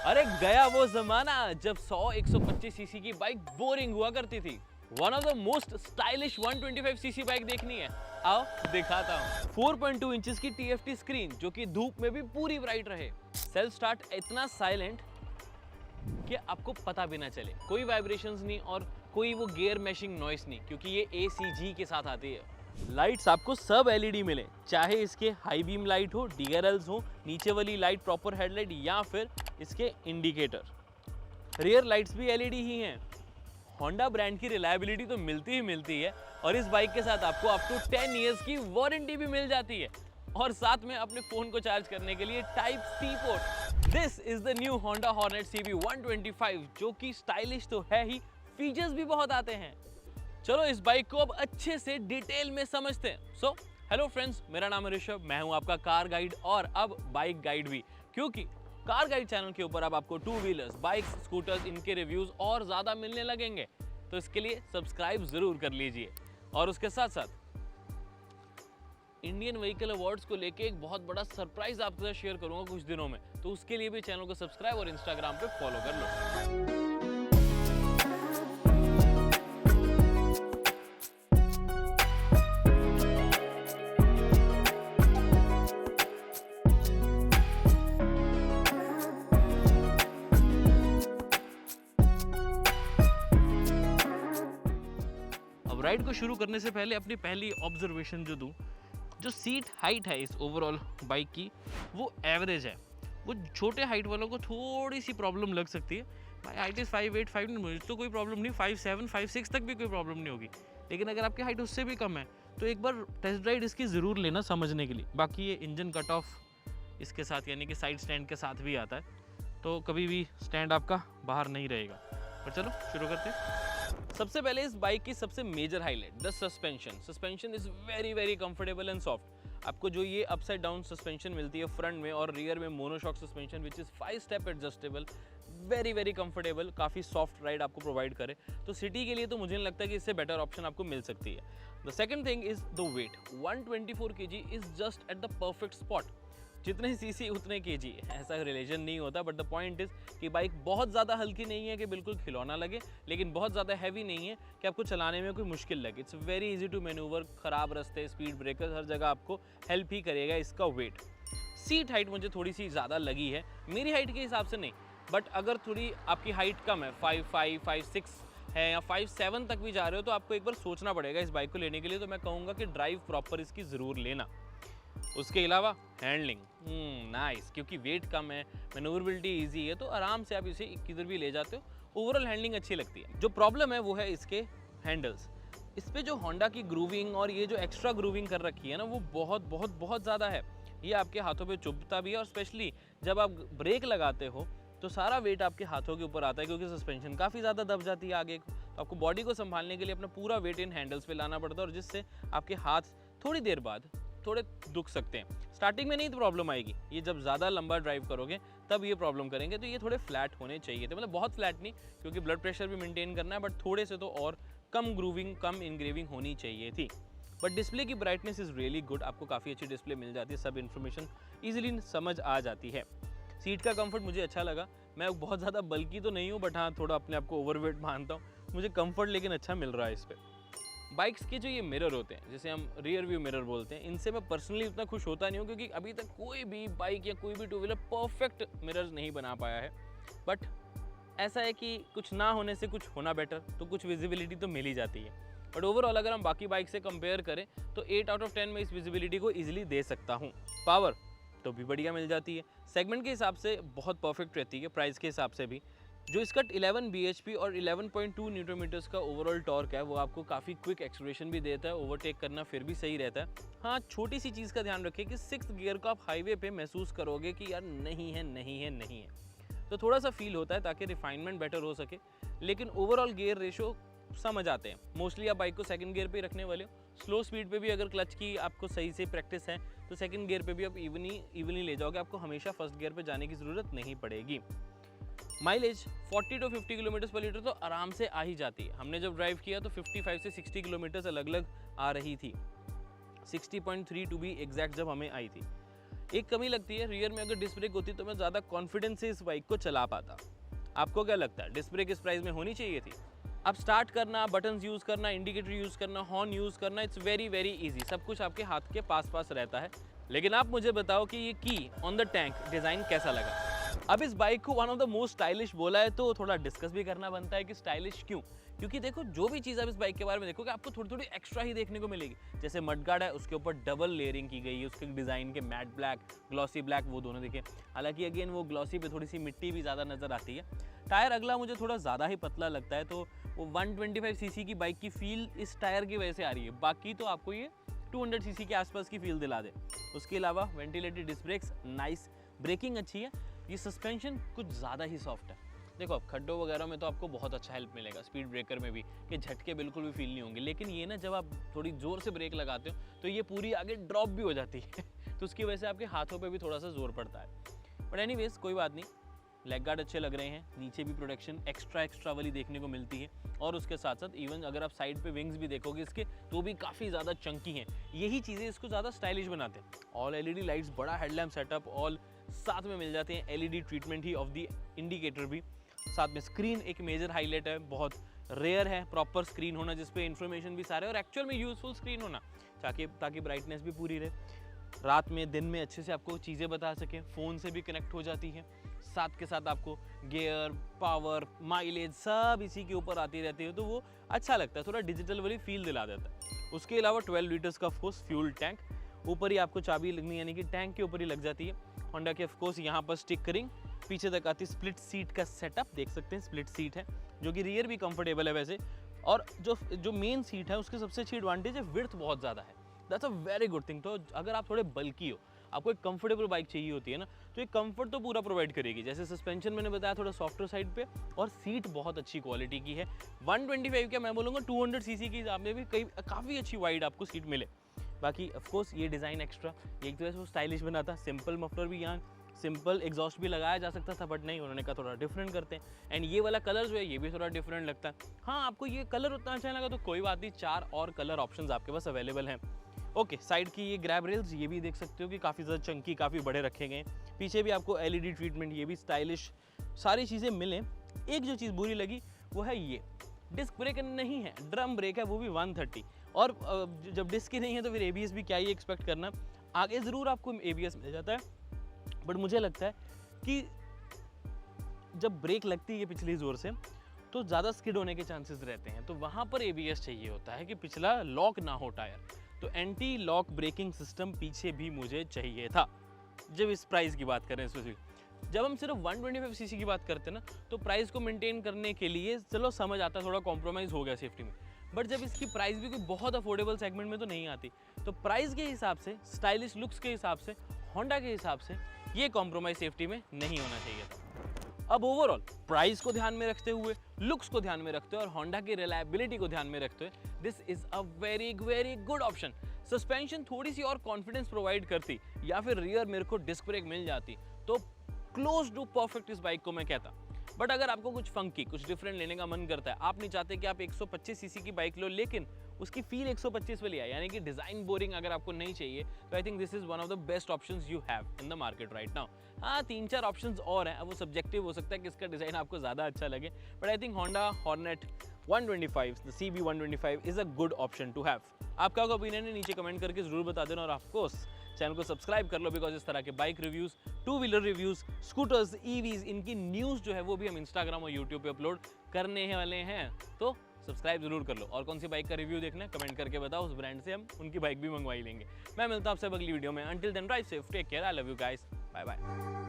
अरे गया वो जमाना जब 100-125 सीसी की बाइक बोरिंग हुआ करती थी। One of the most stylish 125 CC bike देखनी है, आओ दिखाता हूँ। 4.2 इंचेस की TFT स्क्रीन जो कि धूप में भी पूरी ब्राइट रहे। सेल्फ स्टार्ट इतना साइलेंट कि आपको पता भी ना चले, कोई वाइब्रेशंस नहीं और कोई वो गियर मैशिंग नॉइस नहीं, क्योंकि ये ACG के साथ आती है। लाइट्स आपको सब LED मिले, चाहे इसके हाई बीम लाइट हो, DRLs हो, नीचे वाली लाइट प्रॉपर हेडलाइट या फिर इसके इंडिकेटर। रियर लाइट्स भी LED ही हैं। होंडा ब्रांड की रिलायबिलिटी तो मिलती ही मिलती है और इस बाइक के साथ आपको अप टू 10 इयर्स की वारंटी भी मिल जाती है और साथ में अपने फोन को चार्ज करने के लिए Type-C port. This is the new Honda hornet CB 125 जो कि स्टाइलिश तो है ही, फीचर्स भी बहुत आते हैं। चलो इस बाइक को अब अच्छे से डिटेल में समझते हैं। सो हेलो फ्रेंड्स, मेरा नाम है ऋषभ, मैं हूं आपका कार गाइड और अब बाइक गाइड भी, क्योंकि कार गाइड चैनल के ऊपर अब आपको टू व्हीलर्स, बाइक्स, स्कूटर्स, इनके रिव्यूज और ज्यादा मिलने लगेंगे। तो इसके लिए सब्सक्राइब जरूर कर लीजिए। और उसके साथ साथ इंडियन व्हीकल अवार्ड्स को लेके एक बहुत बड़ा सरप्राइज आपके साथ शेयर करूंगा कुछ दिनों में, तो उसके लिए भी चैनल को सब्सक्राइब और इंस्टाग्राम पे फॉलो कर लो। अब राइड को शुरू करने से पहले अपनी पहली ऑब्जर्वेशन जो दूं, जो सीट हाइट है इस ओवरऑल बाइक की वो एवरेज है। वो छोटे हाइट वालों को थोड़ी सी प्रॉब्लम लग सकती है। माई हाइट इज़ 5'8", 5'9", मुझे तो कोई प्रॉब्लम नहीं, 5'7", 5'6" तक भी कोई प्रॉब्लम नहीं होगी। लेकिन अगर आपकी हाइट उससे भी कम है तो एक बार टेस्ट राइड इसकी ज़रूर लेना समझने के लिए। बाकी ये इंजन कट ऑफ इसके साथ यानी कि साइड स्टैंड के साथ भी आता है, तो कभी भी स्टैंड आपका बाहर नहीं रहेगा। पर चलो शुरू करते हैं। सबसे पहले इस बाइक की सबसे major highlight the suspension. Suspension is very very comfortable and soft. आपको जो ये अपसाइड डाउन सस्पेंशन मिलती है फ्रंट में और रियर में monoshock suspension which is 5 step adjustable, very very comfortable, काफ़ी सॉफ्ट राइड आपको प्रोवाइड करे। तो सिटी के लिए तो मुझे नहीं लगता कि इससे बेटर ऑप्शन आपको मिल सकती है। The second thing is the weight. 124 kg is just at the perfect spot. जितने सीसी उतने केजी, ऐसा रिलेशन नहीं होता। बट द पॉइंट इज कि बाइक बहुत ज़्यादा हल्की नहीं है कि बिल्कुल खिलौना लगे, लेकिन बहुत ज़्यादा हैवी नहीं है कि आपको चलाने में कोई मुश्किल लगे। It's very easy to manoeuvre. खराब रास्ते, स्पीड ब्रेकर, हर जगह आपको हेल्प ही करेगा इसका वेट। सीट हाइट मुझे थोड़ी सी ज़्यादा लगी है, मेरी हाइट के हिसाब से नहीं, बट अगर थोड़ी आपकी हाइट कम है, 5'5", 5'6" है या 5'7" तक भी जा रहे हो, तो आपको एक बार सोचना पड़ेगा इस बाइक को लेने के लिए। तो मैं कहूँगा कि ड्राइव प्रॉपर इसकी ज़रूर लेना। उसके अलावा हैंडलिंग नाइस, क्योंकि वेट कम है, मैनूवरेबिलिटी इजी है, तो आराम से आप इसे किधर भी ले जाते हो। ओवरऑल हैंडलिंग अच्छी लगती है। जो प्रॉब्लम है वो है इसके हैंडल्स। इस पे जो होंडा की ग्रूविंग और ये जो एक्स्ट्रा ग्रूविंग कर रखी है ना, वो बहुत बहुत बहुत ज़्यादा है। ये आपके हाथों पे चुभता भी है और स्पेशली जब आप ब्रेक लगाते हो तो सारा वेट आपके हाथों के ऊपर आता है, क्योंकि सस्पेंशन काफ़ी ज़्यादा दब जाती है आगे। तो आपको बॉडी को संभालने के लिए अपना पूरा वेट इन हैंडल्स पे लाना पड़ता है और जिससे आपके हाथ थोड़ी देर बाद थोड़े दुख सकते हैं। स्टार्टिंग में नहीं तो प्रॉब्लम आएगी, ये जब ज़्यादा लंबा ड्राइव करोगे तब ये प्रॉब्लम करेंगे। तो ये थोड़े फ्लैट होने चाहिए थे, मतलब बहुत फ्लैट नहीं, क्योंकि ब्लड प्रेशर भी मेंटेन करना है, बट थोड़े से तो और कम ग्रूविंग, कम इनग्रेविंग होनी चाहिए थी। बट डिस्प्ले की ब्राइटनेस इज़ रियली गुड, आपको काफ़ी अच्छी डिस्प्ले मिल जाती है, सब इन्फॉर्मेशन ईजिली समझ आ जाती है। सीट का कंफर्ट मुझे अच्छा लगा। मैं बहुत ज़्यादा बल्कि तो नहीं हूँ, बट हाँ थोड़ा अपने आप को ओवरवेट मानता हूँ। मुझे कंफर्ट लेकिन अच्छा मिल रहा है इस पर। बाइक्स के जो ये मिरर होते हैं, जैसे हम रियर व्यू मिरर बोलते हैं, इनसे मैं पर्सनली उतना खुश होता नहीं हूँ, क्योंकि अभी तक कोई भी बाइक या कोई भी टू व्हीलर परफेक्ट मिरर्स नहीं बना पाया है। बट ऐसा है कि कुछ ना होने से कुछ होना बेटर, तो कुछ विजिबिलिटी तो मिल ही जाती है। बट ओवरऑल अगर हम बाकी बाइक से कंपेयर करें तो 8 आउट ऑफ 10 में इस विजिबिलिटी को ईजिली दे सकता हूँ। पावर तो भी बढ़िया मिल जाती है, सेगमेंट के हिसाब से बहुत परफेक्ट रहती है, प्राइस के हिसाब से भी। जो इसका 11 bhp और 11.2 न्यूटन मीटर्स का ओवरऑल टॉर्क है, वो आपको काफ़ी क्विक एक्सेलरेशन भी देता है, ओवरटेक करना फिर भी सही रहता है। हाँ, छोटी सी चीज़ का ध्यान रखिए कि 6th गियर को आप हाईवे पे महसूस करोगे कि यार नहीं है नहीं है नहीं है, तो थोड़ा सा फील होता है ताकि रिफाइनमेंट बेटर हो सके। लेकिन ओवरऑल गियर रेशो समझ आते हैं। मोस्टली आप बाइक को सेकंड गियर पे रखने वाले हो, स्लो स्पीड पे भी अगर क्लच की आपको सही से प्रैक्टिस है तो सेकंड गियर पे भी आप इवनली ले जाओगे, आपको हमेशा फर्स्ट गियर पे जाने की ज़रूरत नहीं पड़ेगी। माइलेज 40 to 50 किलोमीटर पर लीटर तो आराम से आ ही जाती है। हमने जब ड्राइव किया तो 55 से 60 किलोमीटर अलग अलग आ रही थी, 60.3 टू बी एग्जैक्ट जब हमें आई थी। एक कमी लगती है, रियर में अगर डिस्क ब्रेक होती तो मैं ज़्यादा कॉन्फिडेंस से इस बाइक को चला पाता। आपको क्या लगता है, डिस्क ब्रेक इस प्राइस में होनी चाहिए थी? अब स्टार्ट करना, बटन्स यूज़ करना, इंडिकेटर यूज़ करना, हॉर्न यूज़ करना, इट्स वेरी वेरी इजी, सब कुछ आपके हाथ के पास पास रहता है। लेकिन आप मुझे बताओ कि ये की ऑन द टैंक डिज़ाइन कैसा लगा? अब इस बाइक को one of the most stylish बोला है तो थोड़ा डिस्कस भी करना बनता है कि स्टाइलिश क्यों? क्योंकि देखो, जो भी चीज़ आप इस बाइक के बारे में देखोगे आपको थोड़ी थोड़ी एक्स्ट्रा ही देखने को मिलेगी। जैसे मडगार्ड है, उसके ऊपर डबल लेयरिंग की गई है, उसके डिज़ाइन के मैट ब्लैक, ग्लॉसी ब्लैक, वो दोनों देखें। हालांकि अगेन वो ग्लॉसी पे थोड़ी सी मिट्टी भी ज़्यादा नज़र आती है। टायर अगला मुझे थोड़ा ज़्यादा ही पतला लगता है, तो वो 125 सीसी की बाइक की फील इस टायर की वजह से आ रही है। बाकी तो आपको ये 200 सीसी के आसपास की फील दिला दे। उसके अलावा ventilated disc brakes, nice braking अच्छी है। ये सस्पेंशन कुछ ज़्यादा ही सॉफ्ट है। देखो, अब खड्डों वगैरह में तो आपको बहुत अच्छा हेल्प मिलेगा, स्पीड ब्रेकर में भी, कि झटके बिल्कुल भी फील नहीं होंगे। लेकिन ये ना, जब आप थोड़ी ज़ोर से ब्रेक लगाते हो तो ये पूरी आगे ड्रॉप भी हो जाती है तो उसकी वजह से आपके हाथों पे भी थोड़ा सा जोर पड़ता है। बट एनीवेज कोई बात नहीं, लेग गार्ड अच्छे लग रहे हैं, नीचे भी प्रोटेक्शन एक्स्ट्रा वाली देखने को मिलती है। और उसके साथ साथ इवन अगर आप साइड पे विंग्स भी देखोगे इसके, तो भी काफ़ी ज़्यादा चंकी हैं। यही चीज़ें इसको ज़्यादा स्टाइलिश बनाते हैं। ऑल एलईडी लाइट्स, बड़ा हेडलैम्प सेटअप, ऑल साथ में मिल जाते हैं। LED treatment he of the indicator भी साथ में। स्क्रीन एक मेजर हाईलाइट है, बहुत रेयर है प्रॉपर स्क्रीन होना जिसपे इन्फॉर्मेशन भी सारे और एक्चुअल में यूजफुल स्क्रीन होना, ताकि ब्राइटनेस भी पूरी रहे, रात में दिन में अच्छे से आपको चीज़ें बता सकें। फ़ोन से भी कनेक्ट हो जाती है, साथ के साथ आपको गियर, पावर, माइलेज सब इसी के ऊपर आती रहती है, तो वो अच्छा लगता है, थोड़ा डिजिटल वाली फील दिला देता है। उसके अलावा 12 लीटर्स का ऑफकोर्स फ्यूल टैंक, ऊपर ही आपको चाबी लगनी, यानी कि टैंक के ऊपर ही लग जाती है। होंडा के ऑफकोर्स यहाँ पर स्टिकरिंग, पीछे तक आती स्प्लिट सीट का सेटअप, देख सकते हैं स्प्लिट सीट है, जो कि रियर भी कंफर्टेबल है वैसे। और जो मेन सीट है उसकी सबसे अच्छी एडवांटेज है, विड्थ बहुत ज़्यादा है, that's a very good thing. तो अगर आप थोड़े बल्की हो, आपको एक कंफर्टेबल बाइक चाहिए होती है ना, तो ये कंफर्ट तो पूरा प्रोवाइड करेगी। जैसे सस्पेंशन मैंने बताया थोड़ा सॉफ्टवेयर साइड पे, और सीट बहुत अच्छी क्वालिटी की है। 125 क्या मैं बोलूँगा 200 सीसी की हिसाब में भी काफ़ी अच्छी वाइड आपको सीट मिले। बाकी ऑफकोर्स ये डिज़ाइन एक्स्ट्रा, एक तरह से वो स्टाइलिश बनाता, सिंपल मफलर भी यहाँ, सिंपल एग्जॉस्ट भी लगाया जा सकता था, बट नहीं, उन्होंने कहा थोड़ा डिफरेंट करते हैं। एंड ये वाला कलर जो है ये भी थोड़ा डिफरेंट लगता है। हाँ, आपको ये कलर उतना अच्छा लगा तो कोई बात नहीं, 4 और कलर ऑप्शंस आपके पास अवेलेबल हैं। ओके, साइड की ये ग्रैब रेल्स ये भी देख सकते हो कि काफ़ी ज़्यादा चंकी, काफ़ी बड़े रखे गए हैं। पीछे भी आपको एलईडी ट्रीटमेंट, ये भी स्टाइलिश, सारी चीज़ें मिलें। एक जो चीज़ बुरी लगी वो है ये डिस्क ब्रेक नहीं है, ड्रम ब्रेक है, वो भी 130। और जब डिस्क ही नहीं है तो फिर एबीएस भी क्या ही एक्सपेक्ट करना। आगे ज़रूर आपको एबीएस मिल जाता है, बट मुझे लगता है कि जब ब्रेक लगती है पिछली ज़ोर से तो ज़्यादा स्किड होने के चांसेस रहते हैं, तो वहाँ पर एबीएस चाहिए होता है कि पिछला लॉक ना हो टायर। तो एंटी लॉक ब्रेकिंग सिस्टम पीछे भी मुझे चाहिए था, जब इस प्राइस की बात करें स्पेसिफिक। जब हम सिर्फ 125 सीसी की बात करते हैं ना, तो प्राइस को मेंटेन करने के लिए चलो समझ आता, थोड़ा कॉम्प्रोमाइज़ हो गया सेफ्टी में। बट जब इसकी प्राइस भी कोई बहुत अफोर्डेबल सेगमेंट में तो नहीं आती, तो प्राइस के हिसाब से, स्टाइलिश लुक्स के हिसाब से, होंडा के हिसाब से ये कॉम्प्रोमाइज़ सेफ्टी में नहीं होना चाहिए था। अब ओवरऑल प्राइस को ध्यान में रखते हुए, लुक्स को ध्यान में रखते हुए और होंडा की रिलायबिलिटी को ध्यान में रखते हुए, this is a very very good option. Suspension थोड़ी सी और कॉन्फिडेंस प्रोवाइड करती, या फिर रियर मेरे को डिस्क ब्रेक मिल जाती, तो क्लोज टू परफेक्ट इस बाइक को मैं कहता। बट अगर आपको कुछ फंकी, कुछ डिफरेंट लेने का मन करता है, आप नहीं चाहते कि आप 125 सीसी की बाइक लो लेकिन उसकी फील 125 वाली है, यानी कि डिजाइन बोरिंग अगर आपको नहीं चाहिए, तो I think this is one of the best options you have in the market right now. हाँ, 3-4 ऑप्शंस और हैं, वो सब्जेक्टिव हो सकता है कि इसका डिजाइन आपको ज़्यादा अच्छा लगे, but I think Honda Hornet 125, the CB 125 is a good option to have. आपका ओपिनियन है नीचे कमेंट करके जरूर बता देना, और ऑफकोर्स चैनल को सब्सक्राइब कर लो, बिकॉज इस तरह के bike reviews, 2 wheeler reviews, scooters, EVs, इनकी न्यूज़ जो है वो भी हम इंस्टाग्राम और यूट्यूब पे अपलोड करने वाले हैं, तो सब्सक्राइब जरूर कर लो। और कौन सी बाइक का रिव्यू देखना है कमेंट करके बताओ, उस ब्रांड से हम उनकी बाइक भी मंगवा ही लेंगे। मैं मिलता हूँ आपसे अगली वीडियो में। Until then drive safe, take care, I love you guys, bye bye.